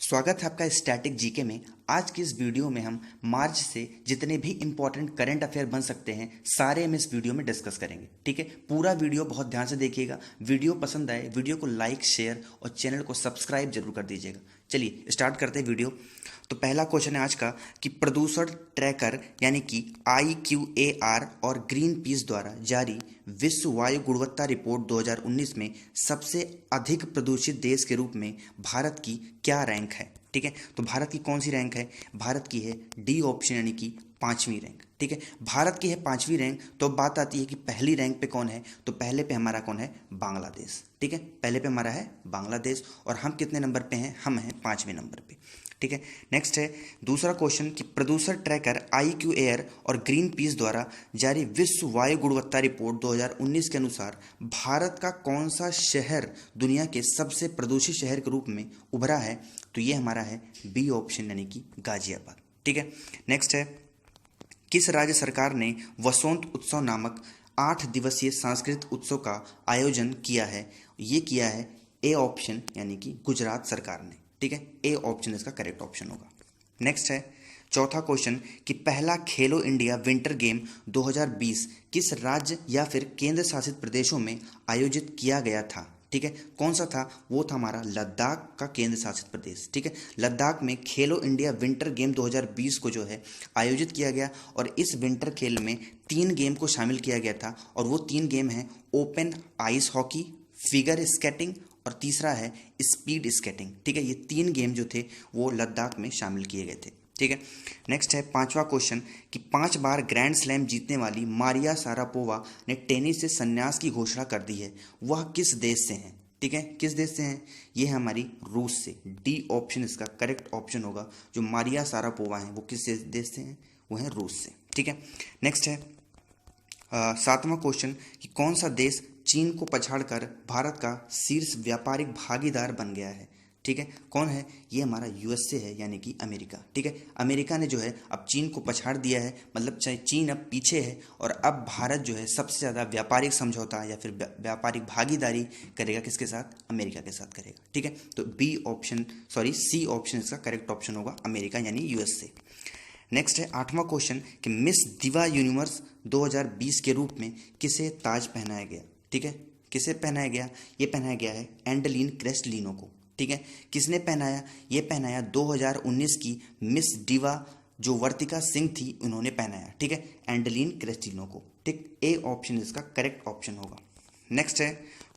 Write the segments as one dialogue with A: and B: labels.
A: स्वागत है आपका स्टैटिक जीके में। आज की इस वीडियो में हम मार्च से जितने भी इंपॉर्टेंट करंट अफेयर बन सकते हैं सारे हम इस वीडियो में डिस्कस करेंगे। ठीक है, पूरा वीडियो बहुत ध्यान से देखिएगा। वीडियो पसंद आए वीडियो को लाइक, शेयर और चैनल को सब्सक्राइब जरूर कर दीजिएगा। चलिए स्टार्ट करते हैं वीडियो। तो पहला क्वेश्चन है आज का कि प्रदूषण ट्रैकर यानी कि IQAR और ग्रीन पीस द्वारा जारी विश्व वायु गुणवत्ता रिपोर्ट 2019 में सबसे अधिक प्रदूषित देश के रूप में भारत की क्या रैंक है। ठीक है, तो भारत की कौन सी रैंक है? भारत की है डी ऑप्शन यानी कि 5वीं रैंक। ठीक है, भारत की है 5वीं रैंक। तो बात आती है कि पहली रैंक पे कौन है, तो पहले पे हमारा कौन है? बांग्लादेश। ठीक है, पहले पे हमारा है बांग्लादेश और हम कितने नंबर पे हैं? हम हैं 5वें नंबर पे। ठीक है, नेक्स्ट है दूसरा क्वेश्चन कि प्रदूषण ट्रैकर IQAR और ग्रीन पीस द्वारा जारी विश्व वायु गुणवत्ता रिपोर्ट 2019 के अनुसार भारत का कौन सा शहर दुनिया के सबसे प्रदूषित शहर के रूप में उभरा है? तो ये हमारा है बी ऑप्शन यानी कि गाजियाबाद। ठीक है, नेक्स्ट है किस राज्य सरकार ने वसंत उत्सव नामक 8 दिवसीय सांस्कृतिक उत्सव का आयोजन किया है? ये किया है ए ऑप्शन यानी कि गुजरात सरकार ने। ठीक है, ए ऑप्शन इसका करेक्ट ऑप्शन होगा। नेक्स्ट है चौथा क्वेश्चन कि पहला खेलो इंडिया विंटर गेम 2020 किस राज्य या फिर केंद्र शासित प्रदेशों में आयोजित किया गया था? ठीक है, कौन सा था? वो था हमारा लद्दाख का केंद्र शासित प्रदेश। ठीक है, लद्दाख में खेलो इंडिया विंटर गेम 2020 को जो है आयोजित किया गया और इस विंटर खेल में 3 गेम को शामिल किया गया था और वो 3 गेम हैं open ice hockey, figure skating और तीसरा है स्पीड स्केटिंग। ठीक है, ये 3 गेम जो थे वो लद्दाख में शामिल किए गए थे। ठीक है, नेक्स्ट है 5वां क्वेश्चन कि 5 बार ग्रैंड स्लैम जीतने वाली मारिया शारापोवा ने टेनिस से संन्यास की घोषणा कर दी है। वह किस देश से हैं? ठीक है, किस देश से हैं? ये है हमारी रूस से। डी ऑप्शन इसका करेक्ट ऑप्शन होगा। जो मारिया शारापोवा हैं वो किस देश से हैं? वो हैं रूस से। ठीक है, नेक्स्ट है 7वां क्वेश्चन कि कौन सा देश चीन को पछाड़कर भारत का शीर्ष व्यापारिक भागीदार बन गया है? ठीक है, कौन है? ये हमारा USA है यानी कि अमेरिका। ठीक है, अमेरिका ने जो है अब चीन को पछाड़ दिया है, मतलब चाहे चीन अब पीछे है और अब भारत जो है सबसे ज़्यादा व्यापारिक समझौता या फिर व्यापारिक भागीदारी करेगा किसके साथ? अमेरिका के साथ करेगा। ठीक है, तो C ऑप्शन इसका करेक्ट ऑप्शन होगा, अमेरिका यानी USA। नेक्स्ट है 8वां क्वेश्चन कि मिस दिवा यूनिवर्स 2020 के रूप में किसे ताज पहनाया गया? ठीक है, किसे पहनाया गया? ये पहनाया गया है एंडलिन क्रेस्टलिनो को। ठीक है, किसने पहनाया? ये पहनाया 2019 की मिस दिवा जो वर्तिका सिंह थी, उन्होंने पहनाया। ठीक है, एंडलिन क्रेस्टलिनो को। ठीक, ए ऑप्शन इसका करेक्ट ऑप्शन होगा। नेक्स्ट है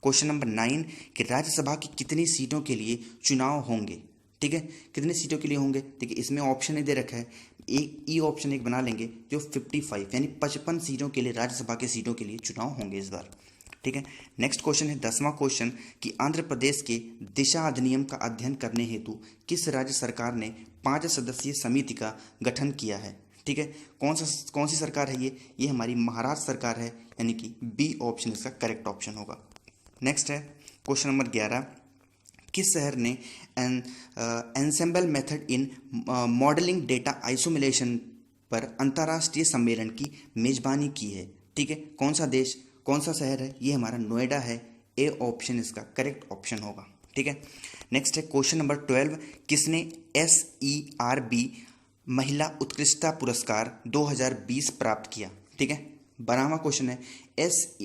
A: क्वेश्चन नंबर 9 कि राज्यसभा की कितनी सीटों के लिए चुनाव होंगे? ठीक है, कितने सीटों के लिए होंगे? देखिए इसमें ऑप्शन नहीं दे रखा है, ई ऑप्शन एक बना लेंगे जो 55 यानी 55 सीटों के लिए राज्यसभा के सीटों के लिए चुनाव होंगे इस बार। ठीक है, नेक्स्ट क्वेश्चन है 10वां क्वेश्चन कि आंध्र प्रदेश के दिशा अधिनियम का अध्ययन करने हेतु किस राज्य सरकार ने 5 सदस्यीय समिति का गठन किया है? ठीक है, कौन सी सरकार है ये हमारी महाराष्ट्र सरकार है यानी कि बी ऑप्शन इसका करेक्ट ऑप्शन होगा। नेक्स्ट है क्वेश्चन नंबर 11 किस शहर ने ensemble method in modelling data isolation पर अंतर्राष्ट्रीय सम्मेलन की मेजबानी की है? ठीक है, कौन सा देश, कौन सा शहर है? ये हमारा नोएडा है। ए ऑप्शन इसका करेक्ट ऑप्शन होगा। ठीक है, नेक्स्ट है क्वेश्चन नंबर 12 किसने SERB महिला उत्कृष्टता पुरस्कार 2020 प्राप्त किया? ठीक है, 12वां क्वेश्चन है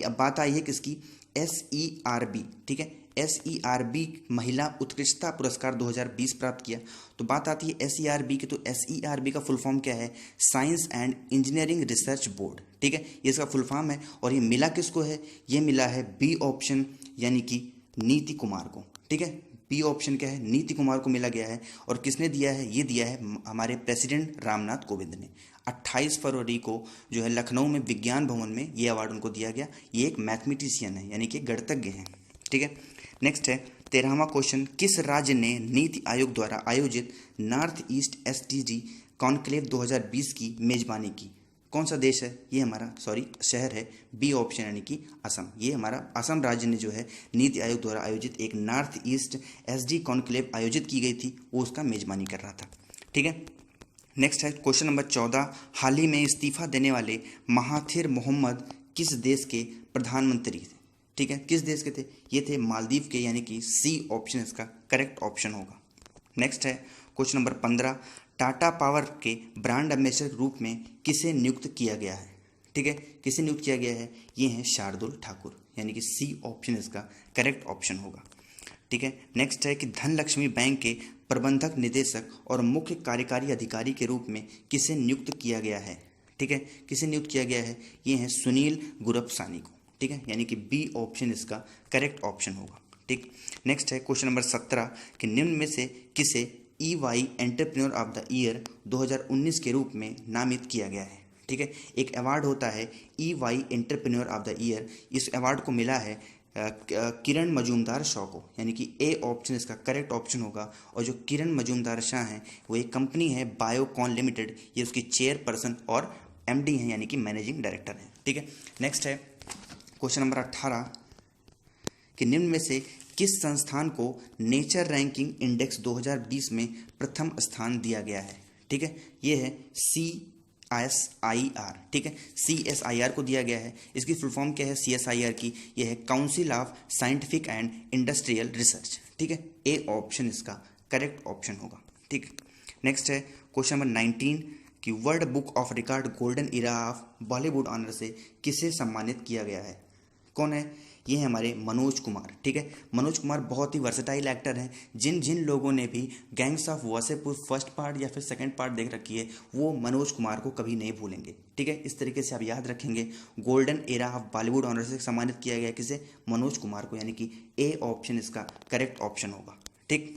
A: अब बात आई है किसकी? SERB। ठीक है, SERB महिला उत्कृष्टता पुरस्कार 2020 प्राप्त किया। तो बात आती है SERB की, तो SERB का फुल फॉर्म क्या है? Science and engineering research board. ठीक है, ये इसका फुल फॉर्म है और ये मिला किसको है? ये मिला है बी ऑप्शन यानी कि नीति कुमार को। ठीक है, बी ऑप्शन क्या है? नीति कुमार को मिला गया है। और किसने दिया है? ये दिया है हमारे प्रेसिडेंट रामनाथ कोविंद ने। 28 फरवरी को जो है लखनऊ में विज्ञान भवन में ये अवार्ड उनको दिया गया। ये एक मैथमेटिशियन है यानी कि गणितज्ञ हैं। ठीक है, नेक्स्ट है 13वां क्वेश्चन किस राज्य ने नीति आयोग द्वारा आयोजित नॉर्थ ईस्ट SDG कॉन्क्लेव 2020 की मेजबानी की? कौन सा देश है? ये हमारा शहर है बी ऑप्शन यानी कि असम। ये हमारा असम राज्य ने जो है नीति आयोग द्वारा आयोजित एक नॉर्थ ईस्ट SDG कॉन्क्लेव आयोजित की गई थी, वो उसका मेजबानी कर रहा था। ठीक है, नेक्स्ट है क्वेश्चन नंबर 14 हाल ही में इस्तीफा देने वाले महाथिर मोहम्मद किस देश के प्रधानमंत्री थे? ठीक है, किस देश के थे? ये थे मालदीव के यानी कि सी ऑप्शन इसका करेक्ट ऑप्शन होगा। नेक्स्ट है क्वेश्चन नंबर 15, टाटा पावर के ब्रांड एम्बेसडर के रूप में किसे नियुक्त किया गया है? ठीक है, किसे नियुक्त किया गया है? ये है शार्दुल ठाकुर, यानी कि सी ऑप्शन इसका करेक्ट ऑप्शन होगा। ठीक है, नेक्स्ट है कि धनलक्ष्मी बैंक के प्रबंधक निदेशक और मुख्य कार्यकारी अधिकारी के रूप में किसे नियुक्त किया गया है? ठीक है, किसे नियुक्त किया गया है? ये है सुनील गुरबसानी को। ठीक है, यानी कि बी ऑप्शन इसका करेक्ट ऑप्शन होगा। ठीक, नेक्स्ट है क्वेश्चन नंबर 17 कि निम्न में से किसे EY entrepreneur of the year 2019 के रूप में नामित किया गया है? ठीक है, एक अवार्ड होता है EY entrepreneur of the year. इस अवार्ड को मिला है किरण मजूमदार शाह को, यानी कि ए ऑप्शन इसका करेक्ट ऑप्शन होगा। और जो किरण मजूमदार शाह हैं वो एक कंपनी है बायोकॉन लिमिटेड, ये उसकी चेयरपर्सन और MD हैं, यानी कि मैनेजिंग डायरेक्टर हैं। ठीक है, नेक्स्ट है क्वेश्चन नंबर 18 कि निम्न में से किस संस्थान को नेचर रैंकिंग इंडेक्स 2020 में प्रथम स्थान दिया गया है? ठीक है, ये है CSIR। ठीक है, CSIR को दिया गया है। इसकी फुल फॉर्म क्या है CSIR की? यह है council of scientific and industrial research. ठीक है, ए ऑप्शन इसका करेक्ट ऑप्शन होगा। ठीक, नेक्स्ट है क्वेश्चन नंबर 19 कि world book of record golden era of Bollywood honour से किसे सम्मानित किया गया है? कौन है? ये है हमारे मनोज कुमार। ठीक है, मनोज कुमार बहुत ही वर्सेटाइल एक्टर हैं। जिन जिन लोगों ने भी gangs of Wasseypur first part या फिर सेकंड पार्ट देख रखी है वो मनोज कुमार को कभी नहीं भूलेंगे। ठीक है, इस तरीके से आप याद रखेंगे। Golden era of Bollywood honour से सम्मानित किया गया किसे? मनोज कुमार को, यानी कि ए ऑप्शन इसका करेक्ट ऑप्शन होगा। ठीक,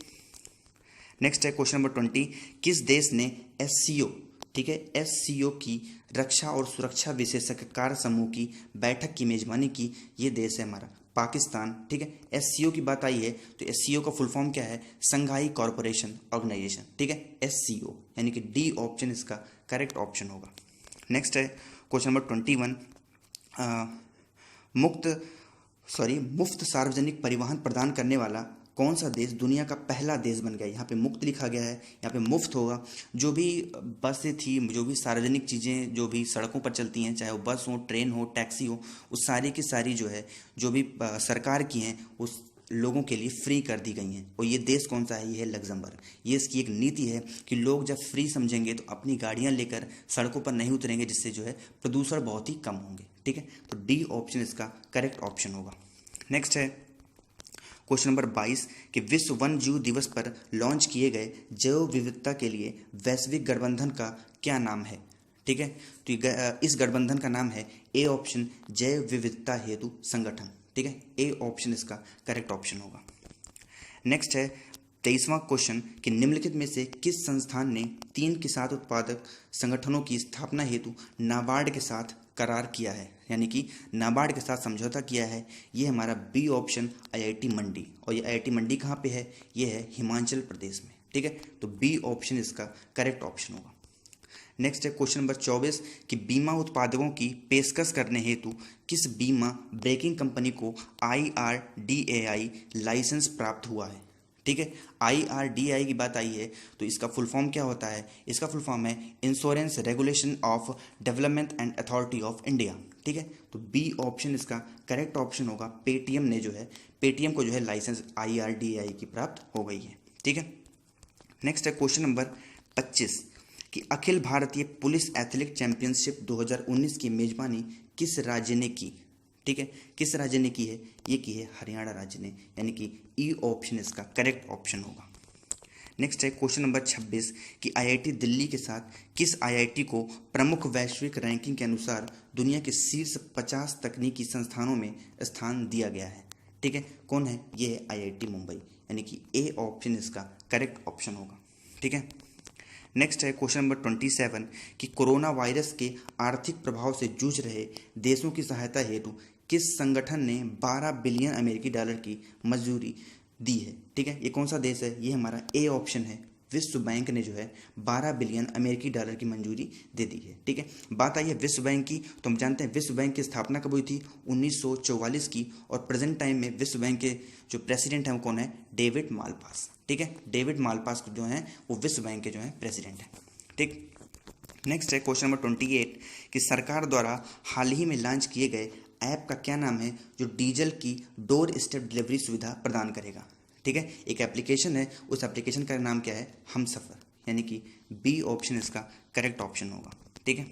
A: नेक्स्ट है क्वेश्चन नंबर 20 किस देश ने SCO, ठीक है, SCO की रक्षा और सुरक्षा विशेषज्ञ कार्य समूह की बैठक की मेजबानी की? ये देश है हमारा पाकिस्तान। ठीक है, SCO की बात आई है तो SCO का फुल फॉर्म क्या है? Shanghai corporation organisation. ठीक है, SCO, यानी कि डी ऑप्शन इसका करेक्ट ऑप्शन होगा। नेक्स्ट है क्वेश्चन नंबर 21 मुफ्त सार्वजनिक परिवहन प्रदान करने वाला कौन सा देश दुनिया का पहला देश बन गया? यहाँ पे मुफ्त लिखा गया है, यहाँ पे मुफ्त होगा। जो भी बसें थी, जो भी सार्वजनिक चीज़ें जो भी सड़कों पर चलती हैं, चाहे वो बस हो, ट्रेन हो, टैक्सी हो, उस सारी की सारी जो है जो भी सरकार की हैं उस लोगों के लिए फ्री कर दी गई हैं। और ये देश कौन सा है? ये है लग्जमबर्ग। ये इसकी एक नीति है कि लोग जब फ्री समझेंगे तो अपनी गाड़ियाँ लेकर सड़कों पर नहीं उतरेंगे, जिससे जो है प्रदूषण बहुत ही कम होंगे। ठीक है, तो डी ऑप्शन इसका करेक्ट ऑप्शन होगा। नेक्स्ट है क्वेश्चन नंबर 22 कि विश्व वन्य जीव दिवस पर लॉन्च किए गए जैव विविधता के लिए वैश्विक गठबंधन का क्या नाम है? ठीक है, तो इस गठबंधन का नाम है ए ऑप्शन जैव विविधता हेतु संगठन। ठीक है, ए ऑप्शन इसका करेक्ट ऑप्शन होगा। नेक्स्ट है 23वां क्वेश्चन कि निम्नलिखित में से किस संस्थान ने 3 किसान उत्पादक संगठनों की स्थापना हेतु नाबार्ड के साथ करार किया है, यानी कि नाबार्ड के साथ समझौता किया है? ये हमारा बी ऑप्शन IIT मंडी। और ये IIT मंडी कहाँ पे है? ये है हिमाचल प्रदेश में। ठीक है, तो बी ऑप्शन इसका करेक्ट ऑप्शन होगा। नेक्स्ट है क्वेश्चन नंबर 24 कि बीमा उत्पादकों की पेशकश करने हेतु किस बीमा ब्रेकिंग कंपनी को IRDAI लाइसेंस प्राप्त हुआ है? ठीक है, IRDAI की बात आई है तो इसका फुल फॉर्म क्या होता है? इसका फुल फॉर्म है insurance regulation of development and authority of India. ठीक है, तो बी ऑप्शन इसका करेक्ट ऑप्शन होगा। पेटीएम को जो है लाइसेंस IRDAI की प्राप्त हो गई है। ठीक है, नेक्स्ट है क्वेश्चन नंबर 25 कि Akhil Bharatiya police athletic championship 2019 की मेजबानी किस राज्य ने की? ठीक है, किस राज्य ने की है? ये की है हरियाणा राज्य ने, यानी कि ई ऑप्शन इसका करेक्ट ऑप्शन होगा। नेक्स्ट है क्वेश्चन नंबर 26 कि IIT दिल्ली के साथ किस IIT को प्रमुख वैश्विक रैंकिंग के अनुसार दुनिया के शीर्ष 50 तकनीकी संस्थानों में स्थान दिया गया है? ठीक है, कौन है? ये है IIT मुंबई, यानी कि ए ऑप्शन इसका करेक्ट ऑप्शन होगा। ठीक है, नेक्स्ट है क्वेश्चन नंबर 27 कि कोरोना वायरस के आर्थिक प्रभाव से जूझ रहे देशों की सहायता हेतु किस संगठन ने 12 बिलियन अमेरिकी डॉलर की मंजूरी दी है? ठीक है, ये कौन सा देश है? ये हमारा ए ऑप्शन है। विश्व बैंक ने जो है 12 बिलियन अमेरिकी डॉलर की मंजूरी दे दी है। ठीक है, बात आई है विश्व बैंक की, तो हम जानते हैं विश्व बैंक की स्थापना कब हुई थी? 1944 की। और प्रेजेंट टाइम में विश्व बैंक के जो प्रेसिडेंट हैं वो कौन है? David Malpass. ठीक है, डेविड मालपास जो हैं वो विश्व बैंक के जो हैं प्रेसिडेंट हैं। ठीक, नेक्स्ट है क्वेश्चन नंबर 28 कि सरकार द्वारा हाल ही में लॉन्च किए गए ऐप का क्या नाम है जो डीजल की डोर स्टेप डिलीवरी सुविधा प्रदान करेगा? ठीक है, एक एप्लीकेशन है, उस एप्लीकेशन का नाम क्या है, हमसफर, यानी कि बी ऑप्शन इसका करेक्ट ऑप्शन होगा। ठीक है,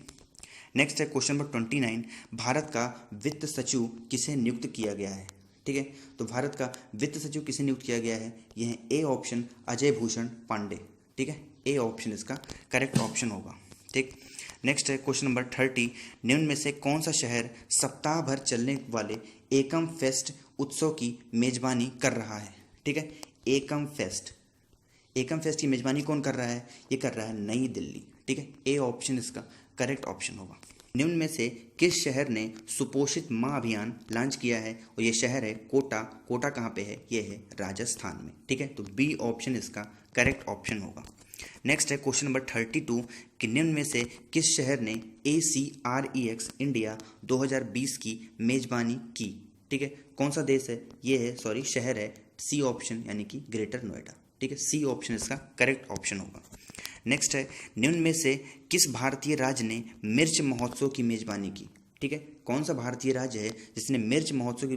A: नेक्स्ट है क्वेश्चन नंबर 29, भारत का वित्त सचिव किसे नियुक्त किया गया है। ठीक है, तो भारत का वित्त सचिव किसे नियुक्त किया गया है, यह है ए ऑप्शन अजय भूषण पांडे। ठीक है, ए ऑप्शन इसका करेक्ट ऑप्शन होगा। ठीक, नेक्स्ट है क्वेश्चन नंबर 30, निम्न में से कौन सा शहर सप्ताह भर चलने वाले एकम फेस्ट उत्सव की मेजबानी कर रहा है। ठीक है, एकम फेस्ट की मेजबानी कौन कर रहा है, ये कर रहा है नई दिल्ली। ठीक है, ए ऑप्शन इसका करेक्ट ऑप्शन होगा। निम्न में से किस शहर ने सुपोषित माँ अभियान लॉन्च किया है, और ये शहर है कोटा। कोटा कहाँ पे है, ये है राजस्थान में। ठीक है, तो बी ऑप्शन इसका करेक्ट ऑप्शन होगा। नेक्स्ट है क्वेश्चन नंबर 32, कि निम्न में से किस शहर ने ACREX इंडिया 2020 की मेजबानी की। ठीक है, कौन सा देश है, ये है शहर है सी ऑप्शन, यानी कि ग्रेटर नोएडा। ठीक है, सी ऑप्शन इसका करेक्ट ऑप्शन होगा। नेक्स्ट है, निम्न में से किस भारतीय राज्य ने मिर्च महोत्सव की मेजबानी की। ठीक है, कौन सा भारतीय राज्य है जिसने मिर्च महोत्सव की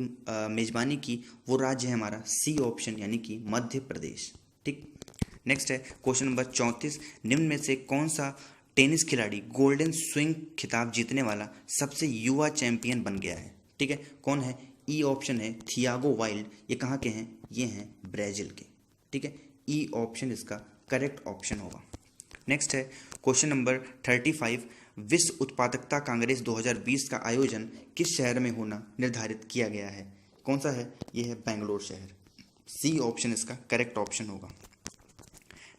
A: मेजबानी की, वो राज्य है हमारा सी ऑप्शन, यानी कि मध्य प्रदेश। ठीक, नेक्स्ट है क्वेश्चन नंबर 34, निम्न में से कौन सा टेनिस खिलाड़ी गोल्डन स्विंग खिताब जीतने वाला सबसे युवा चैंपियन बन गया है। ठीक है, कौन है, ई ऑप्शन है थियागो वाइल्ड। ये कहाँ के हैं, ये हैं ब्राजील के। ठीक है, ई ऑप्शन इसका करेक्ट ऑप्शन होगा। नेक्स्ट है क्वेश्चन नंबर 35, विश्व उत्पादकता कांग्रेस 2020 का आयोजन किस शहर में होना निर्धारित किया गया है। कौन सा है, ये है बेंगलोर शहर। सी ऑप्शन इसका करेक्ट ऑप्शन होगा।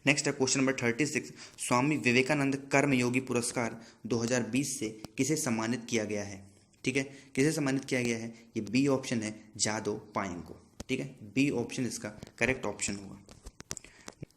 A: नेक्स्ट है क्वेश्चन नंबर 36, स्वामी विवेकानंद कर्मयोगी पुरस्कार 2020 से किसे सम्मानित किया गया है। ठीक है, किसे सम्मानित किया गया है, ये बी ऑप्शन है जादव पायेंग को। ठीक है, बी ऑप्शन इसका करेक्ट ऑप्शन होगा।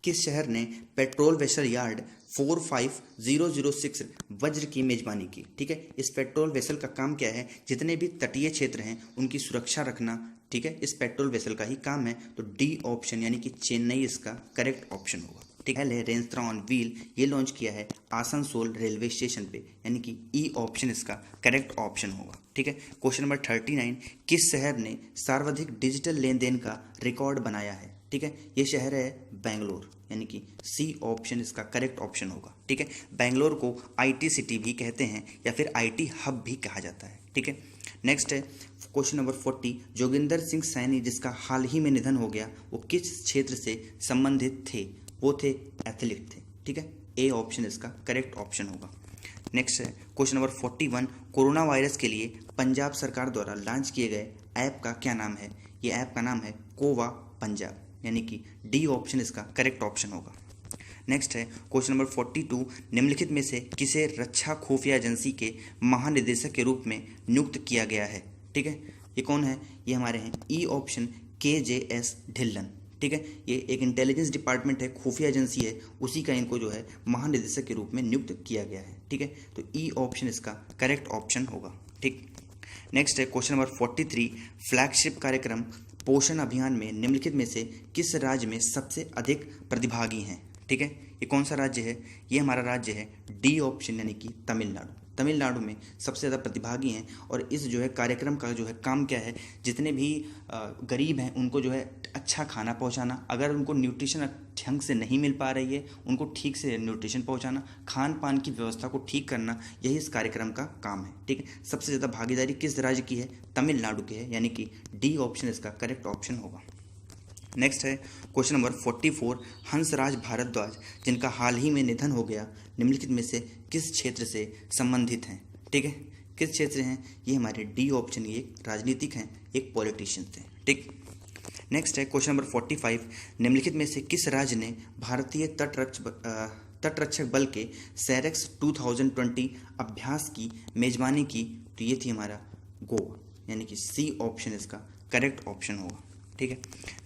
A: किस शहर ने पेट्रोल वेसल यार्ड 45006 वज्र की मेजबानी की। ठीक है, इस पेट्रोल वेसल का काम क्या है, जितने भी तटीय क्षेत्र हैं उनकी सुरक्षा रखना। ठीक है, इस पेट्रोल वेसल का ही काम है, तो डी ऑप्शन यानी कि चेन्नई इसका करेक्ट ऑप्शन होगा। ठीक है, रेंस्त्रा ऑन व्हील ये लॉन्च किया है आसनसोल रेलवे स्टेशन पे, यानी कि ई ऑप्शन इसका करेक्ट ऑप्शन होगा। ठीक है, क्वेश्चन नंबर 39, किस शहर ने सर्वाधिक डिजिटल लेन देन का रिकॉर्ड बनाया है। ठीक है, ये शहर है बेंगलोर, यानी कि सी ऑप्शन इसका करेक्ट ऑप्शन होगा। ठीक है, बेंगलोर को IT सिटी भी कहते हैं या फिर IT हब भी कहा जाता है। ठीक है, नेक्स्ट है क्वेश्चन नंबर 40, जोगिंदर सिंह सैनी जिसका हाल ही में निधन हो गया, वो किस क्षेत्र से संबंधित थे, वो थे एथलीट थे। ठीक है, ए ऑप्शन इसका करेक्ट ऑप्शन होगा। नेक्स्ट है क्वेश्चन नंबर 41, कोरोना वायरस के लिए पंजाब सरकार द्वारा लॉन्च किए गए ऐप का क्या नाम है। ये ऐप का नाम है कोवा पंजाब, यानी कि डी ऑप्शन इसका करेक्ट ऑप्शन होगा। नेक्स्ट है क्वेश्चन नंबर 42, निम्नलिखित में से किसे रक्षा खुफिया एजेंसी के महानिदेशक के रूप में नियुक्त किया गया है। ठीक है, ये कौन है, ये हमारे हैं ई ऑप्शन KJS ढिल्लन। ठीक है, ये एक इंटेलिजेंस डिपार्टमेंट है, खुफिया एजेंसी है, उसी का इनको जो है महानिदेशक के रूप में नियुक्त किया गया है। ठीक है, तो ई ऑप्शन इसका करेक्ट ऑप्शन होगा। ठीक, नेक्स्ट है क्वेश्चन नंबर 43, फ्लैगशिप कार्यक्रम पोषण अभियान में निम्नलिखित में से किस राज्य में सबसे अधिक प्रतिभागी हैं। ठीक है, ये कौन सा राज्य है, ये हमारा राज्य है डी ऑप्शन, यानी कि तमिलनाडु। तमिलनाडु में सबसे ज़्यादा प्रतिभागी हैं, और इस जो है कार्यक्रम का जो है काम क्या है, जितने भी गरीब हैं उनको जो है अच्छा खाना पहुंचाना, अगर उनको न्यूट्रिशन ढंग से नहीं मिल पा रही है उनको ठीक से न्यूट्रिशन पहुंचाना, खान पान की व्यवस्था को ठीक करना, यही इस कार्यक्रम का काम है। ठीक है, सबसे ज़्यादा भागीदारी किस राज्य की है, तमिलनाडु की है, यानी कि डी ऑप्शन इसका करेक्ट ऑप्शन होगा। नेक्स्ट है क्वेश्चन नंबर 44, हंसराज भारद्वाज जिनका हाल ही में निधन हो गया, निम्नलिखित में से किस क्षेत्र से संबंधित हैं। ठीक है, किस क्षेत्र हैं, ये हमारे डी ऑप्शन, ये एक राजनीतिक हैं, एक पॉलिटिशियन थे। ठीक, नेक्स्ट है क्वेश्चन नंबर 45, निम्नलिखित में से किस राज्य ने भारतीय तटरक्षक बल के सैरेक्स 2020 अभ्यास की मेजबानी की, तो ये थी हमारा गोवा, यानी कि सी ऑप्शन इसका करेक्ट ऑप्शन होगा। ठीक है,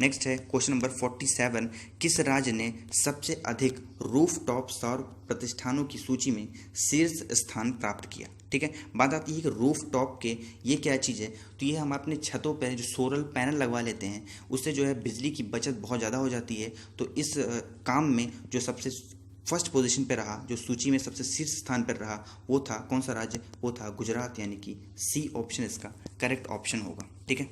A: नेक्स्ट है क्वेश्चन नंबर 47, किस राज्य ने सबसे अधिक रूफटॉप सौर प्रतिष्ठानों की सूची में शीर्ष स्थान प्राप्त किया। ठीक है, बात आती है कि रूफटॉप के ये क्या चीज़ है, तो ये हम अपने छतों पर जो सोलर पैनल लगवा लेते हैं, उससे जो है बिजली की बचत बहुत ज़्यादा हो जाती है। तो इस काम में जो सबसे फर्स्ट पोजीशन पे रहा, जो सूची में सबसे शीर्ष स्थान पर रहा, वो था कौन सा राज्य, वो था गुजरात, यानी कि सी ऑप्शन इसका करेक्ट ऑप्शन होगा। ठीक है,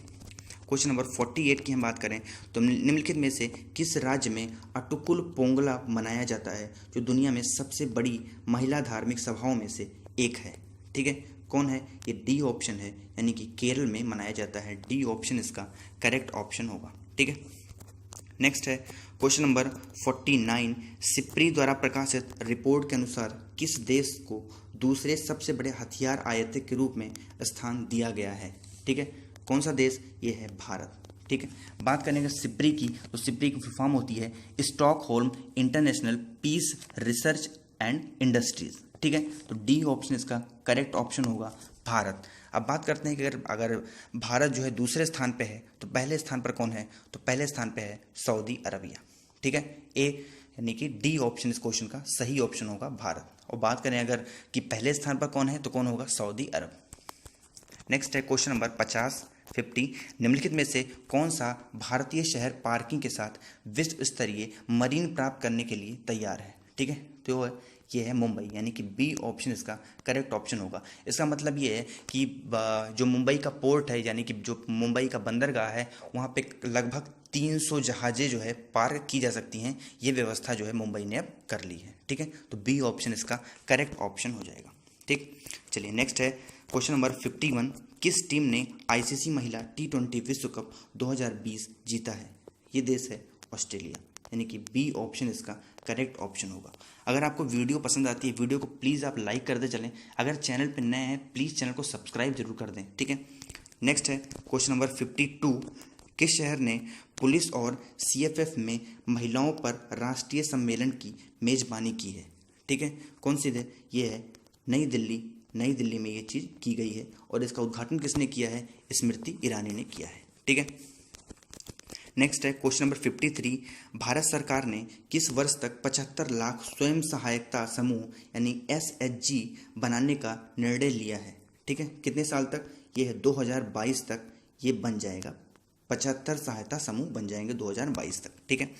A: क्वेश्चन नंबर 48 की हम बात करें तो निम्नलिखित में से किस राज्य में अटुकुल पोंगला मनाया जाता है, जो दुनिया में सबसे बड़ी महिला धार्मिक सभाओं में से एक है। ठीक है, कौन है ये? डी ऑप्शन है, यानी कि केरल में मनाया जाता है। डी ऑप्शन इसका करेक्ट ऑप्शन होगा। ठीक है, नेक्स्ट है क्वेश्चन नंबर 49। सिप्री द्वारा प्रकाशित रिपोर्ट के अनुसार किस देश को दूसरे सबसे बड़े हथियार आयातक के रूप में स्थान दिया गया है? ठीक है, कौन सा देश? ये है भारत। ठीक है, बात करने का सिप्री की, तो सिप्री की फुल फॉर्म होती है Stockholm international peace research and industries. ठीक है, तो डी ऑप्शन इसका करेक्ट ऑप्शन होगा, भारत। अब बात करते हैं कि अगर भारत जो है दूसरे स्थान पे है तो पहले स्थान पर कौन है? तो पहले स्थान पे है सऊदी अरबिया। ठीक है, ए यानी कि डी ऑप्शन इस क्वेश्चन का सही ऑप्शन होगा, भारत। और बात करें अगर कि पहले स्थान पर कौन है तो कौन होगा? सऊदी अरब। नेक्स्ट है क्वेश्चन नंबर 50 निम्नलिखित में से कौन सा भारतीय शहर पार्किंग के साथ विश्व स्तरीय मरीन प्राप्त करने के लिए तैयार है? ठीक है, तो ये है मुंबई, यानी कि बी ऑप्शन इसका करेक्ट ऑप्शन होगा। इसका मतलब ये है कि जो मुंबई का पोर्ट है, यानी कि जो मुंबई का बंदरगाह है, वहाँ पे लगभग 300 जहाज़ें जो है पार्क की जा सकती हैं। ये व्यवस्था जो है मुंबई ने अब कर ली है। ठीक है, तो बी ऑप्शन इसका करेक्ट ऑप्शन हो जाएगा। ठीक, चलिए नेक्स्ट है क्वेश्चन नंबर 51। किस टीम ने आईसीसी महिला T20 विश्व कप 2020 जीता है? ये देश है ऑस्ट्रेलिया, यानी कि बी ऑप्शन इसका करेक्ट ऑप्शन होगा। अगर आपको वीडियो पसंद आती है, वीडियो को प्लीज़ आप लाइक कर दे चलें। अगर चैनल पर नए हैं प्लीज़ चैनल को सब्सक्राइब जरूर कर दें। ठीक है, नेक्स्ट है क्वेश्चन नंबर 52। किस शहर ने पुलिस और CFF में महिलाओं पर राष्ट्रीय सम्मेलन की मेजबानी की है? ठीक है, कौन सी है? ये है नई दिल्ली। नई दिल्ली में ये चीज़ की गई है और इसका उद्घाटन किसने किया है? स्मृति ईरानी ने किया है। ठीक है, नेक्स्ट है क्वेश्चन नंबर 53। भारत सरकार ने किस वर्ष तक 75 लाख स्वयं सहायता समूह यानी SHG बनाने का निर्णय लिया है? ठीक है, कितने साल तक? ये है 2022 तक ये बन जाएगा। 75 सहायता समूह बन जाएंगे 2022 तक। ठीक है,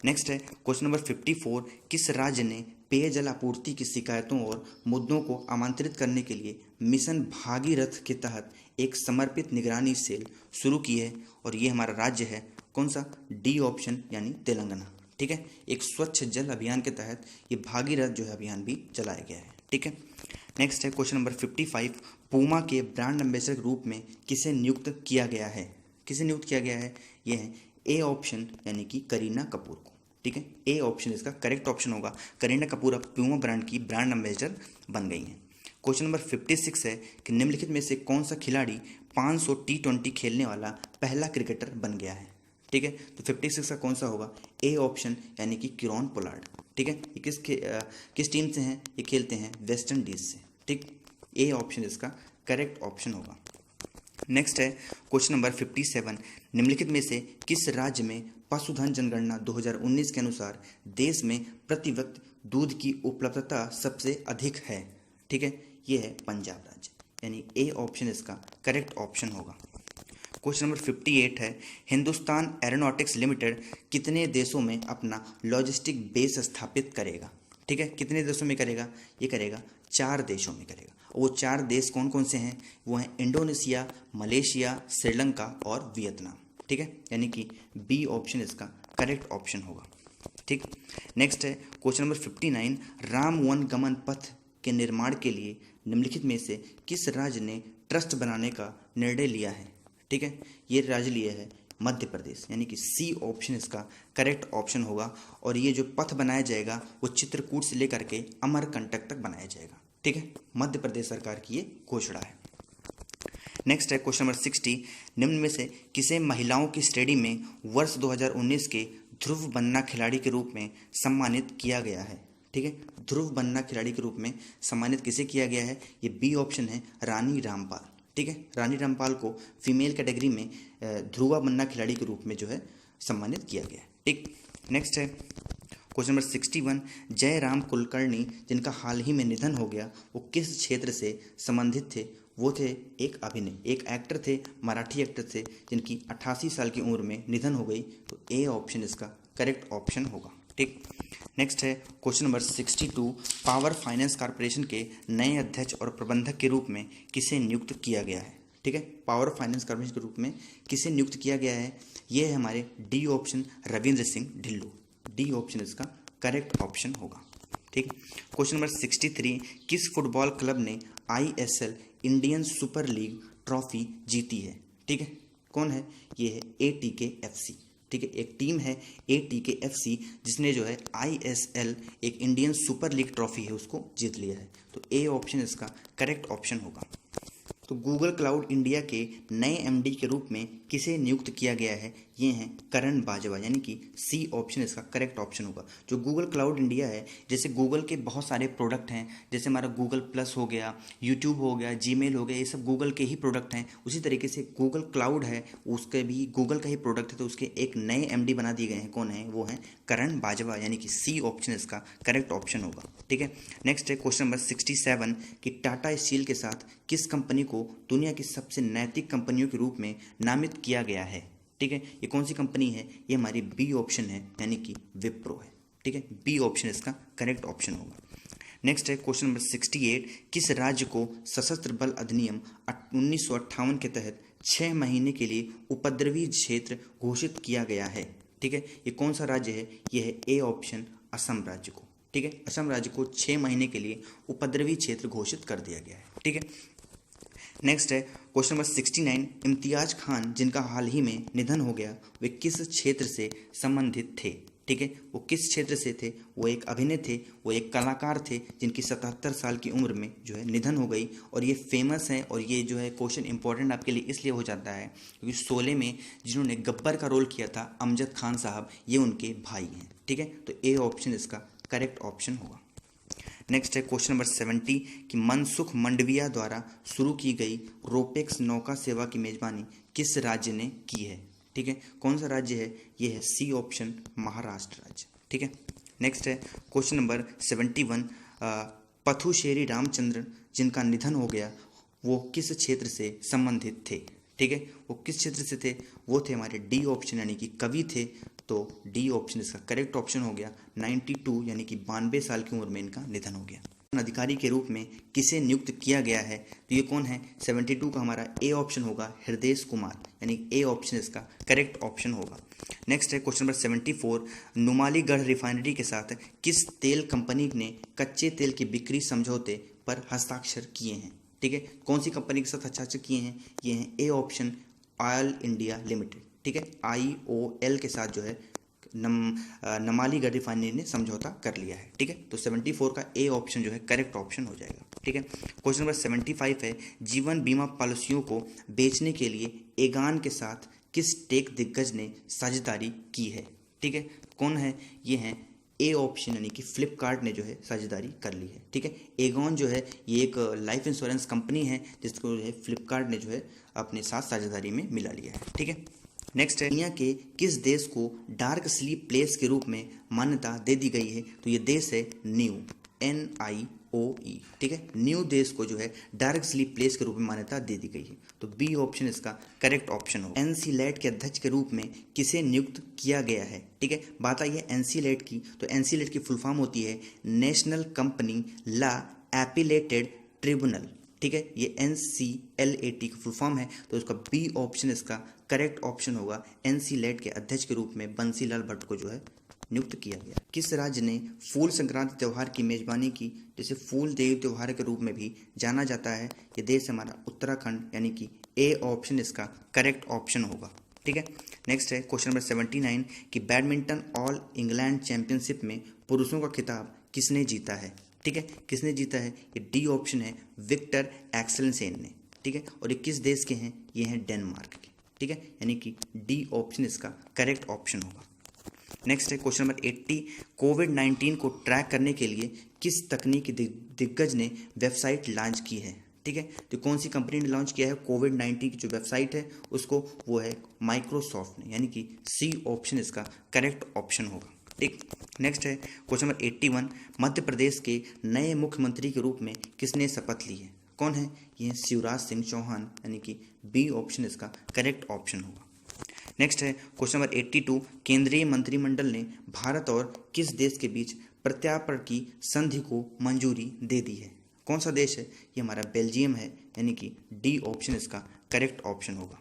A: नेक्स्ट है क्वेश्चन नंबर 54। किस राज्य ने पेयजल आपूर्ति की शिकायतों और मुद्दों को आमंत्रित करने के लिए मिशन भागीरथ के तहत एक समर्पित निगरानी सेल शुरू की है? और ये हमारा राज्य है कौन सा? डी ऑप्शन, यानी तेलंगाना। ठीक है, एक स्वच्छ जल अभियान के तहत ये भागीरथ जो है अभियान भी चलाया गया है। ठीक है, नेक्स्ट है क्वेश्चन नंबर 55। पूमा के ब्रांड एम्बेसडर के रूप में किसे नियुक्त किया गया है? किसे नियुक्त किया गया है? ये है ए ऑप्शन, यानी कि करीना कपूर को। ठीक है, ए ऑप्शन इसका करेक्ट ऑप्शन होगा। करीना कपूर अब प्यूमा ब्रांड की ब्रांड एम्बेसडर बन गई हैं। क्वेश्चन नंबर 56 है कि निम्नलिखित में से कौन सा खिलाड़ी 500 T20 खेलने वाला पहला क्रिकेटर बन गया है? ठीक है, तो 56 का कौन सा होगा? ए ऑप्शन, यानी कि किरोन पोलार्ड। ठीक है, ये किस टीम से हैं? ये खेलते हैं वेस्ट इंडीज से। ठीक, ए ऑप्शन इसका करेक्ट ऑप्शन होगा। नेक्स्ट है क्वेश्चन नंबर 57। निम्नलिखित में से किस राज्य में पशुधन जनगणना 2019 के अनुसार देश में प्रति व्यक्ति दूध की उपलब्धता सबसे अधिक है? ठीक है, ये है पंजाब राज्य, यानी ए ऑप्शन इसका करेक्ट ऑप्शन होगा। क्वेश्चन नंबर 58 है हिंदुस्तान एरोनॉटिक्स लिमिटेड कितने देशों में अपना लॉजिस्टिक बेस स्थापित करेगा? ठीक है, कितने देशों में करेगा? ये करेगा 4 देशों में करेगा। वो 4 देश कौन कौन से हैं? वो हैं इंडोनेशिया, मलेशिया, श्रीलंका और वियतनाम। ठीक है, यानी कि बी ऑप्शन इसका करेक्ट ऑप्शन होगा। ठीक, नेक्स्ट है क्वेश्चन नंबर 59। राम वन गमन पथ के निर्माण के लिए निम्नलिखित में से किस राज्य ने ट्रस्ट बनाने का निर्णय लिया है? ठीक है, ये राज्य लिया है मध्य प्रदेश, यानी कि सी ऑप्शन इसका करेक्ट ऑप्शन होगा। और ये जो पथ बनाया जाएगा वो चित्रकूट से लेकर के अमरकंटक तक बनाया जाएगा। ठीक है, मध्य प्रदेश सरकार की ये घोषणा है। नेक्स्ट है क्वेश्चन नंबर 60। निम्न में से किसे महिलाओं की श्रेणी में वर्ष 2019 के ध्रुव बन्ना खिलाड़ी के रूप में सम्मानित किया गया है? ठीक है, ध्रुव बन्ना खिलाड़ी के रूप में सम्मानित किसे किया गया है? ये बी ऑप्शन है रानी रामपाल। ठीक है, रानी रामपाल को फीमेल कैटेगरी में ध्रुवा बन्ना खिलाड़ी के रूप में जो है सम्मानित किया गया है। ठीक, नेक्स्ट है क्वेश्चन नंबर 61। जयराम कुलकर्णी जिनका हाल ही में निधन हो गया, वो किस क्षेत्र से संबंधित थे? वो थे एक एक्टर थे, मराठी एक्टर थे, जिनकी 88 साल की उम्र में निधन हो गई। तो ए ऑप्शन इसका करेक्ट ऑप्शन होगा। ठीक, नेक्स्ट है question number 62। Power finance corporation के नए अध्यक्ष और प्रबंधक के रूप में किसे नियुक्त किया गया है? ठीक। ठीक है, पावर फाइनेंस कॉर्पोरेशन के रूप में किसे नियुक्त किया गया है? ये है हमारे D option, Ravindra Singh Dhillon. D option इसका करेक्ट ऑप्शन होगा। ठीक। क्वेश्चन नंबर 63, किस फुटबॉल क्लब ने ISL Indian super league trophy जीती है? ठीक है, कौन है? ये है ATK FC। ठीक है, एक टीम है ATK FC जिसने जो है ISL एक इंडियन सुपर लीग ट्रॉफी है उसको जीत लिया है। तो ए ऑप्शन इसका करेक्ट ऑप्शन होगा। तो गूगल क्लाउड इंडिया के नए MD के रूप में किसे नियुक्त किया गया है? ये हैं करण बाजवा, यानी कि सी ऑप्शन इसका करेक्ट ऑप्शन होगा। जो गूगल क्लाउड इंडिया है, जैसे गूगल के बहुत सारे प्रोडक्ट हैं, जैसे हमारा गूगल प्लस हो गया, यूट्यूब हो गया, जीमेल हो गया, ये सब गूगल के ही प्रोडक्ट हैं। उसी तरीके से गूगल क्लाउड है, उसके भी गूगल का ही प्रोडक्ट है, तो उसके एक नए MD बना दिए गए हैं। कौन है? वो है करण बाजवा, यानी कि सी ऑप्शन इसका करेक्ट ऑप्शन होगा। ठीक है, नेक्स्ट है क्वेश्चन नंबर 67 कि टाटा स्टील के साथ किस कंपनी को दुनिया की सबसे नैतिक कंपनियों के रूप में नामित किया गया है? ठीक है, ये कौन सी कंपनी है? ये हमारी बी ऑप्शन है, यानी कि विप्रो है। ठीक है, बी ऑप्शन इसका करेक्ट ऑप्शन होगा। नेक्स्ट है क्वेश्चन नंबर 68, किस राज्य को सशस्त्र बल अधिनियम 1958 के तहत 6 महीने के लिए उपद्रवी क्षेत्र घोषित किया गया है? ठीक है, ये कौन सा राज्य है? ये है ए ऑप्शन, असम राज्य को। ठीक है, असम राज्य को 6 महीने के लिए उपद्रवी क्षेत्र घोषित कर दिया गया है। ठीक है, नेक्स्ट है क्वेश्चन नंबर 69, इम्तियाज खान जिनका हाल ही में निधन हो गया, वे किस क्षेत्र से संबंधित थे? ठीक है, वो किस क्षेत्र से थे? वो एक अभिनेता थे, वो एक कलाकार थे जिनकी 77 साल की उम्र में जो है निधन हो गई। और ये फेमस है, और ये जो है क्वेश्चन इंपॉर्टेंट आपके लिए इसलिए हो जाता है क्योंकि शोले में जिन्होंने गब्बर का रोल किया था, अमजद खान साहब, ये उनके भाई हैं। ठीक है, तो ए ऑप्शन इसका करेक्ट ऑप्शन होगा। नेक्स्ट है क्वेश्चन नंबर 70 कि मनसुख मंडविया द्वारा शुरू की गई रोपेक्स नौका सेवा की मेजबानी किस राज्य ने की है? ठीक है, कौन सा राज्य है? ये है सी ऑप्शन, महाराष्ट्र राज्य। ठीक है, नेक्स्ट है क्वेश्चन नंबर 71, पथुशेरी रामचंद्रन जिनका निधन हो गया, वो किस क्षेत्र से संबंधित थे? ठीक है, वो किस क्षेत्र से थे? वो थे हमारे डी ऑप्शन, यानी कि कवि थे। तो डी ऑप्शन इसका करेक्ट ऑप्शन हो गया। 92 यानी कि 92 साल की उम्र में इनका निधन हो गया। अधिकारी के रूप में किसे नियुक्त किया गया है? तो ये कौन है? 72 का हमारा ए ऑप्शन होगा, हृदय कुमार, यानी ए ऑप्शन इसका करेक्ट ऑप्शन होगा। नेक्स्ट है क्वेश्चन नंबर 74, नुमालीगढ़ रिफाइनरी के साथ किस तेल कंपनी ने कच्चे तेल की बिक्री समझौते पर हस्ताक्षर किए हैं? ठीक है, कौन सी कंपनी के साथ हस्ताक्षर किए हैं? ये हैं A option, oil India limited. ठीक है, IOL के साथ जो है नुमालीगढ़ रिफाइनरी ने समझौता कर लिया है। ठीक है, तो 74 का ए ऑप्शन जो है करेक्ट ऑप्शन हो जाएगा। ठीक है, क्वेश्चन नंबर 75 है, जीवन बीमा पॉलिसियों को बेचने के लिए एगान के साथ किस टेक दिग्गज ने साझेदारी की है? ठीक है, कौन है? ये हैं ए ऑप्शन, यानी कि फ्लिपकार्ट ने जो है साझेदारी कर ली है। ठीक है, एगॉन जो है ये एक लाइफ इंश्योरेंस कंपनी है जिसको जो है फ्लिपकार्ट ने जो है अपने साथ साझेदारी में मिला लिया है। ठीक है, नेक्स्ट है, दुनिया के किस देश को डार्क स्लीप प्लेस के रूप में मान्यता दे दी गई है? तो ये देश है न्यू, NIOE। ठीक है, न्यू देश को जो है डार्क स्लीप प्लेस के रूप में मान्यता दे दी गई है। तो बी ऑप्शन इसका करेक्ट ऑप्शन होगा। NCLAT के अध्यक्ष के रूप में किसे नियुक्त किया गया है? ठीक है, बात आई है NCLAT की, तो NCLAT की फुल फॉर्म होती है national company law epilated tribunal. ठीक है, ये NCLAT की फुल फॉर्म है, तो इसका बी ऑप्शन इसका करेक्ट ऑप्शन होगा। NCLAT के अध्यक्ष के रूप में बंसीलाल भट्ट को जो है नियुक्त किया गया। किस राज्य ने फूल संक्रांति त्यौहार की मेजबानी की, जिसे फूल देव त्यौहार के रूप में भी जाना जाता है? ये देश हमारा उत्तराखंड, यानी कि ए ऑप्शन इसका करेक्ट ऑप्शन होगा। ठीक है, नेक्स्ट है क्वेश्चन नंबर 79 कि बैडमिंटन ऑल इंग्लैंड चैंपियनशिप में पुरुषों का खिताब किसने जीता है? ठीक है, किसने जीता है? ये डी ऑप्शन है, विक्टर एक्सेलसेन ने। ठीक है, और ये किस देश के हैं? ये हैं डेनमार्क के। ठीक है, यानी कि डी ऑप्शन इसका करेक्ट ऑप्शन होगा। नेक्स्ट है क्वेश्चन नंबर 80, कोविड-19 को ट्रैक करने के लिए किस तकनीकी दिग्गज ने वेबसाइट लॉन्च की है? ठीक है, तो कौन सी कंपनी ने लॉन्च किया है कोविड-19 की जो वेबसाइट है उसको? वो है माइक्रोसॉफ्ट ने, यानी कि सी ऑप्शन इसका करेक्ट ऑप्शन होगा। ठीक, नेक्स्ट है क्वेश्चन नंबर 81, मध्य प्रदेश के नए मुख्यमंत्री के रूप में किसने शपथ ली है? कौन है? ये शिवराज सिंह चौहान, यानी कि बी ऑप्शन इसका करेक्ट ऑप्शन होगा। नेक्स्ट है क्वेश्चन नंबर 82, केंद्रीय मंत्रिमंडल ने भारत और किस देश के बीच प्रत्यार्पण की संधि को मंजूरी दे दी है? कौन सा देश है? ये हमारा बेल्जियम है, यानी कि डी ऑप्शन इसका करेक्ट ऑप्शन होगा।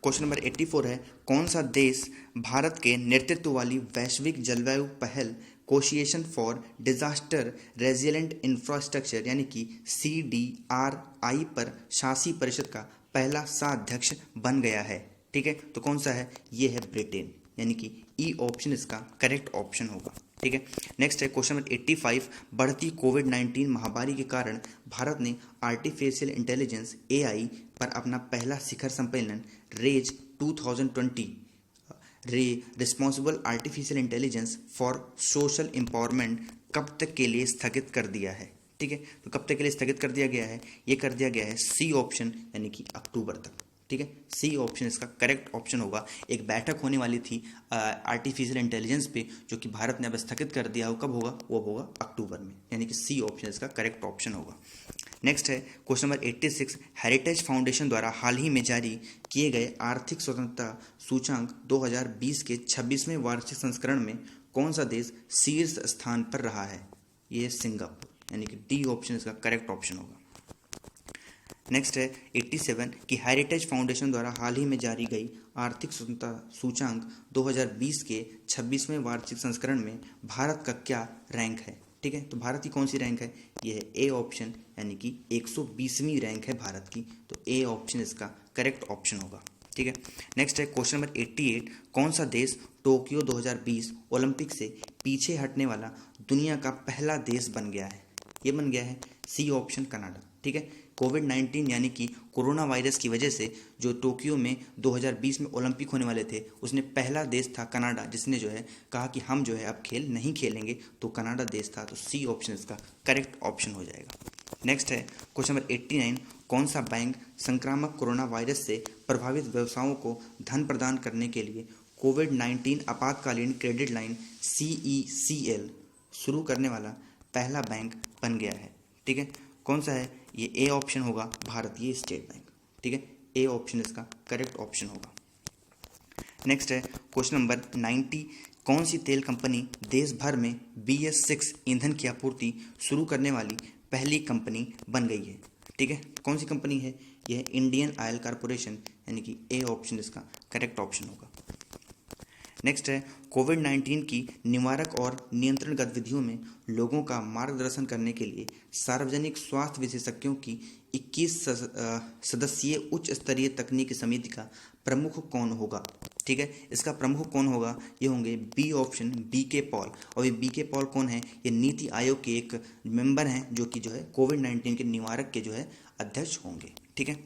A: क्वेश्चन नंबर 84 है, कौन सा देश भारत के नेतृत्व वाली वैश्विक जलवायु पहल कोशिएशन फॉर डिजास्टर रेजिलेंट इंफ्रास्ट्रक्चर यानी कि CDRI पर शासी परिषद का पहला सह-अध्यक्ष बन गया है? ठीक है, तो कौन सा है? ये है ब्रिटेन, यानी कि ई ऑप्शन इसका करेक्ट ऑप्शन होगा। ठीक है, नेक्स्ट है क्वेश्चन नंबर 85, बढ़ती कोविड-19 महामारी के कारण भारत ने आर्टिफिशियल इंटेलिजेंस AI पर अपना पहला शिखर सम्मेलन raise 2020 responsible artificial intelligence for social empowerment कब तक के लिए स्थगित कर दिया है? ठीक है, तो कब तक के लिए स्थगित कर दिया गया है? ये कर दिया गया है सी ऑप्शन यानी कि अक्टूबर तक। ठीक है, सी ऑप्शन इसका करेक्ट ऑप्शन होगा। एक बैठक होने वाली थी आर्टिफिशियल इंटेलिजेंस पे, जो कि भारत ने अब स्थगित कर दिया हो। कब होगा? वो होगा अक्टूबर में, यानी कि सी ऑप्शन इसका करेक्ट ऑप्शन होगा। नेक्स्ट है क्वेश्चन नंबर 86, हेरिटेज फाउंडेशन द्वारा हाल ही में जारी किए गए आर्थिक स्वतंत्रता सूचांक 2020 के 26वें वार्षिक संस्करण में कौन सा देश शीर्ष स्थान पर रहा है? ये सिंगापुर, यानी कि डी ऑप्शन इसका करेक्ट ऑप्शन होगा। नेक्स्ट है 87 कि हेरिटेज फाउंडेशन द्वारा हाल ही में जारी गई आर्थिक स्वतंत्रता सूचांक 2020 के 26वें वार्षिक संस्करण में भारत का क्या रैंक है? ठीक है, तो भारत की कौन सी रैंक है? ये है ए ऑप्शन, यानी कि 120वीं रैंक है भारत की, तो ए ऑप्शन इसका करेक्ट ऑप्शन होगा। ठीक है, नेक्स्ट है क्वेश्चन नंबर 88, कौन सा देश टोक्यो 2020 ओलंपिक से पीछे हटने वाला दुनिया का पहला देश बन गया है? ये बन गया है सी ऑप्शन कनाडा। ठीक है, कोविड-19 यानी कि कोरोना वायरस की वजह से जो टोक्यो में 2020 में ओलंपिक होने वाले थे, उसने पहला देश था कनाडा जिसने जो है कहा कि हम जो है अब खेल नहीं खेलेंगे, तो कनाडा देश था, तो सी ऑप्शन इसका करेक्ट ऑप्शन हो जाएगा। नेक्स्ट है क्वेश्चन नंबर 89, कौन सा बैंक संक्रामक कोरोना वायरस से प्रभावित व्यवसायों को धन प्रदान करने के लिए कोविड-19 आपातकालीन क्रेडिट लाइन CECL शुरू करने वाला पहला बैंक बन गया है? ठीक है, कौन सा है? ये ए ऑप्शन होगा, भारतीय स्टेट बैंक। ठीक है, ए ऑप्शन इसका करेक्ट ऑप्शन होगा। नेक्स्ट है क्वेश्चन नंबर 90, कौन सी तेल कंपनी देश भर में BS6 ईंधन की आपूर्ति शुरू करने वाली पहली कंपनी बन गई है? ठीक है, कौन सी कंपनी है? यह इंडियन ऑयल कॉरपोरेशन, यानी कि ए ऑप्शन इसका करेक्ट ऑप्शन होगा। नेक्स्ट है कोविड-19 की निवारक और नियंत्रण गतिविधियों में लोगों का मार्गदर्शन करने के लिए सार्वजनिक स्वास्थ्य विशेषज्ञों की 21 सदस्यीय उच्च स्तरीय तकनीकी समिति का प्रमुख कौन होगा? ठीक है, इसका प्रमुख कौन होगा? ये होंगे बी ऑप्शन BK पॉल। और ये BK पॉल कौन है? ये नीति आयोग के एक मेंबर हैं, जो कि जो है कोविड-19 के निवारक के जो है अध्यक्ष होंगे। ठीक है,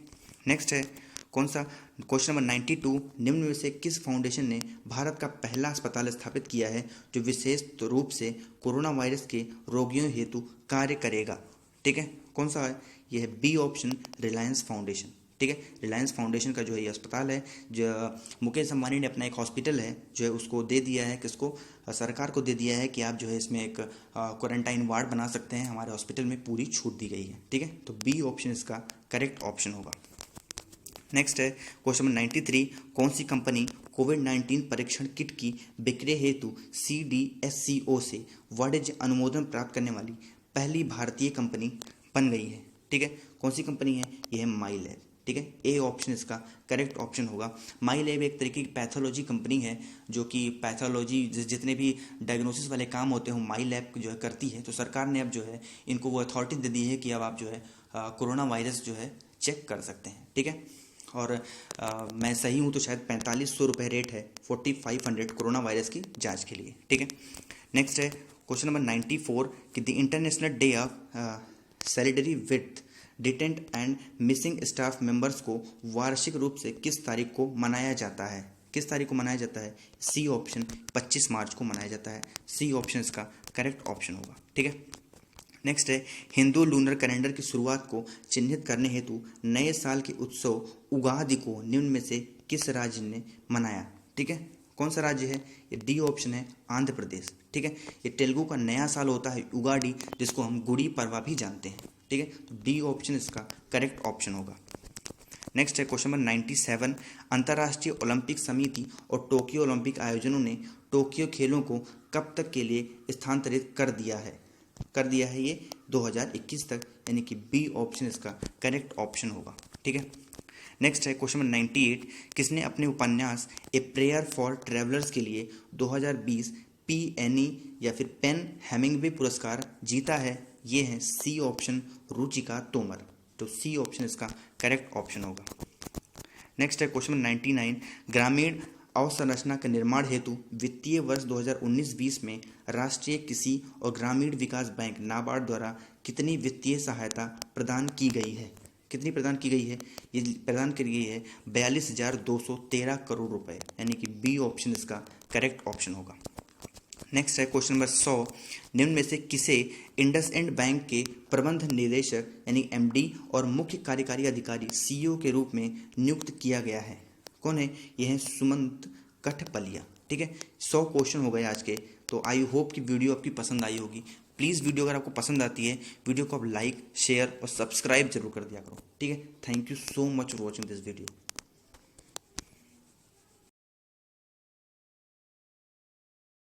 A: नेक्स्ट है कौन सा? क्वेश्चन नंबर 92, निम्न में से किस फाउंडेशन ने भारत का पहला अस्पताल स्थापित किया है जो विशेष रूप से कोरोना वायरस के रोगियों हेतु कार्य करेगा? ठीक है, कौन सा है? यह है बी ऑप्शन रिलायंस फाउंडेशन। ठीक है, रिलायंस फाउंडेशन का जो है ये अस्पताल है, जो मुकेश अंबानी ने अपना एक हॉस्पिटल है जो है उसको दे दिया है, किसको? सरकार को दे दिया है कि आप जो है इसमें एक क्वारंटाइन वार्ड बना सकते हैं, हमारे हॉस्पिटल में पूरी छूट दी गई है। ठीक है, तो बी ऑप्शन इसका करेक्ट ऑप्शन होगा। नेक्स्ट है क्वेश्चन नंबर 93, कौन सी कंपनी कोविड-19 परीक्षण किट की बिक्री हेतु CDSCO से वाणिज्य अनुमोदन प्राप्त करने वाली पहली भारतीय कंपनी बन गई है? ठीक है, कौन सी कंपनी है? यह है माईलैब। ठीक है, ए ऑप्शन इसका करेक्ट ऑप्शन होगा। माईलैब एक तरीके की पैथोलॉजी कंपनी है, जो कि पैथोलॉजी जितने भी डायग्नोसिस वाले काम होते हैं माईलैब जो है करती है। तो सरकार ने अब जो है इनको वो अथॉरिटी दे दी है कि अब आप जो है कोरोना वायरस जो है चेक कर सकते हैं। ठीक है, और मैं सही हूँ तो शायद 4500 रुपये रेट है 4500 कोरोना वायरस की जांच के लिए। ठीक है, नेक्स्ट है क्वेश्चन नंबर 94 कि the international day of solidarity with detained and missing staff members को वार्षिक रूप से किस तारीख को मनाया जाता है? किस तारीख को मनाया जाता है? सी ऑप्शन 25 मार्च को मनाया जाता है। सी ऑप्शन इसका करेक्ट ऑप्शन होगा। ठीक है, नेक्स्ट है हिंदू लूनर कैलेंडर की शुरुआत को चिन्हित करने हेतु नए साल के उत्सव उगादि को निम्न में से किस राज्य ने मनाया? ठीक है, कौन सा राज्य है? ये डी ऑप्शन है आंध्र प्रदेश। ठीक है, ये तेलुगु का नया साल होता है उगाड़ी, जिसको हम गुड़ी पड़वा भी जानते हैं। ठीक है, तो डी ऑप्शन इसका करेक्ट ऑप्शन होगा। नेक्स्ट है क्वेश्चन नंबर 97, अंतर्राष्ट्रीय ओलंपिक समिति और टोक्यो ओलंपिक आयोजनों ने टोक्यो खेलों को कब तक के लिए स्थानांतरित कर दिया है? ये 2021 तक, यानी कि बी ऑप्शन इसका करेक्ट ऑप्शन होगा। ठीक है, नेक्स्ट है क्वेश्चन नंबर 98। किसने अपने उपन्यास ए प्रेयर फॉर ट्रैवलर्स के लिए 2020 PNE या फिर पेन हेमिंग्वे पुरस्कार जीता है? ये है सी ऑप्शन, रुचिका तोमर। तो सी ऑप्शन इसका करेक्ट ऑप्शन होगा। नेक्स्ट है क्वेश्चन नंबर 99। ग्रामीण अवसंरचना के निर्माण हेतु वित्तीय वर्ष 2019-20 में राष्ट्रीय कृषि और ग्रामीण विकास बैंक नाबार्ड द्वारा कितनी वित्तीय सहायता प्रदान की गई है? कितनी प्रदान की गई है? ये प्रदान की गई है 42,213 करोड़ रुपए, यानी कि बी ऑप्शन इसका करेक्ट ऑप्शन होगा। नेक्स्ट है क्वेश्चन नंबर 100। निम्न में से किसे इंडसइंड बैंक के प्रबंध निदेशक यानी MD और मुख्य कार्यकारी अधिकारी CEO के रूप में नियुक्त किया गया है? कौन है? यह है सुमंत कठपलिया। ठीक है, 100 क्वेश्चन हो गए आज के। तो आई होप कि वीडियो आपकी पसंद आई होगी। प्लीज़ वीडियो अगर आपको पसंद आती है, वीडियो को आप लाइक, शेयर और सब्सक्राइब जरूर कर दिया करो। ठीक है, thank you so much for watching this video.